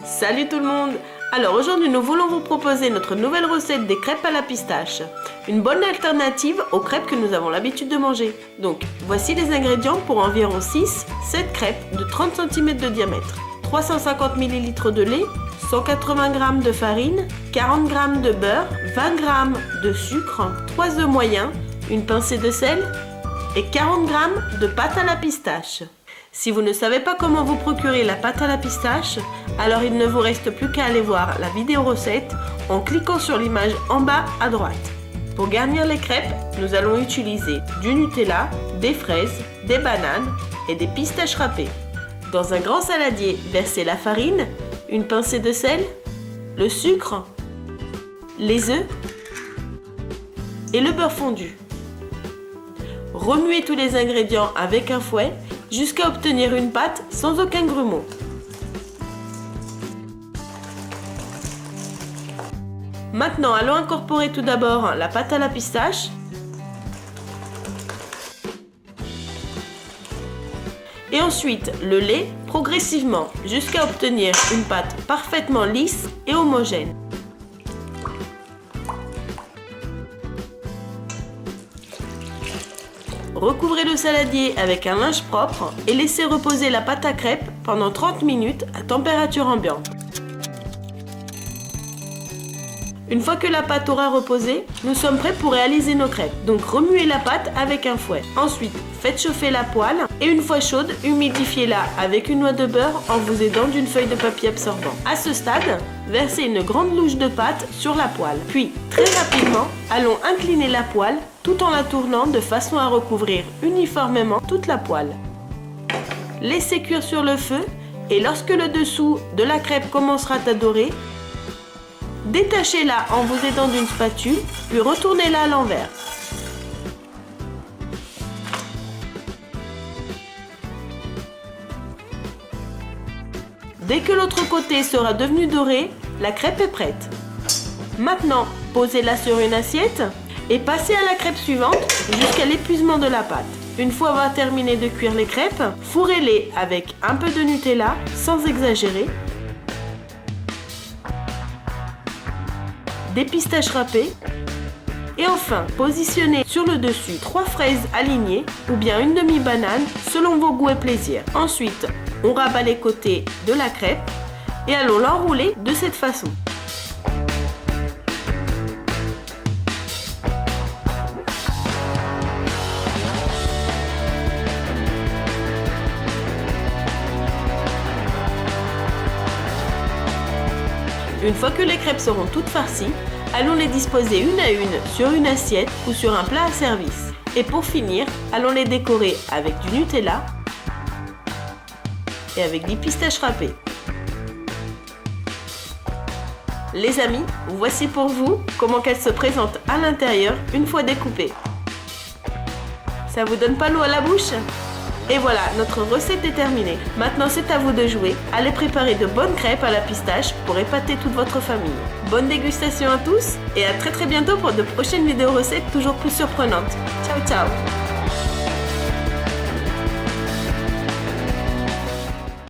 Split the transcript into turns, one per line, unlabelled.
Salut tout le monde! Alors aujourd'hui nous voulons vous proposer notre nouvelle recette des crêpes à la pistache. Une bonne alternative aux crêpes que nous avons l'habitude de manger. Donc voici les ingrédients pour environ 6-7 crêpes de 30 cm de diamètre. 350 ml de lait, 180 g de farine, 40 g de beurre, 20 g de sucre, 3 œufs moyens, une pincée de sel et 40 g de pâte à la pistache. Si vous ne savez pas comment vous procurer la pâte à la pistache, alors il ne vous reste plus qu'à aller voir la vidéo recette en cliquant sur l'image en bas à droite. Pour garnir les crêpes, nous allons utiliser du Nutella, des fraises, des bananes et des pistaches râpées. Dans un grand saladier, versez la farine, une pincée de sel, le sucre, les œufs et le beurre fondu. Remuez tous les ingrédients avec un fouet jusqu'à obtenir une pâte sans aucun grumeau. Maintenant, allons incorporer tout d'abord la pâte à la pistache. Et ensuite le lait progressivement jusqu'à obtenir une pâte parfaitement lisse et homogène. Recouvrez le saladier avec un linge propre et laissez reposer la pâte à crêpes pendant 30 minutes à température ambiante. Une fois que la pâte aura reposé, nous sommes prêts pour réaliser nos crêpes. Donc remuez la pâte avec un fouet. Ensuite, faites chauffer la poêle et une fois chaude, humidifiez-la avec une noix de beurre en vous aidant d'une feuille de papier absorbant. À ce stade, versez une grande louche de pâte sur la poêle. Puis, très rapidement, allons incliner la poêle tout en la tournant de façon à recouvrir uniformément toute la poêle. Laissez cuire sur le feu et lorsque le dessous de la crêpe commencera à dorer, détachez-la en vous aidant d'une spatule, puis retournez-la à l'envers. Dès que l'autre côté sera devenu doré, la crêpe est prête. Maintenant, posez-la sur une assiette et passez à la crêpe suivante jusqu'à l'épuisement de la pâte. Une fois avoir terminé de cuire les crêpes, fourrez-les avec un peu de Nutella sans exagérer, des pistaches râpées et enfin positionnez sur le dessus 3 fraises alignées ou bien une demi-banane selon vos goûts et plaisirs. Ensuite, on rabat les côtés de la crêpe et allons l'enrouler de cette façon. Une fois que les crêpes seront toutes farcies, allons les disposer une à une sur une assiette ou sur un plat à service. Et pour finir, allons les décorer avec du Nutella et avec des pistaches râpées. Les amis, voici pour vous comment qu'elles se présentent à l'intérieur une fois découpées. Ça vous donne pas l'eau à la bouche ? Et voilà, notre recette est terminée. Maintenant, c'est à vous de jouer. Allez préparer de bonnes crêpes à la pistache pour épater toute votre famille. Bonne dégustation à tous et à très bientôt pour de prochaines vidéos recettes toujours plus surprenantes. Ciao ciao!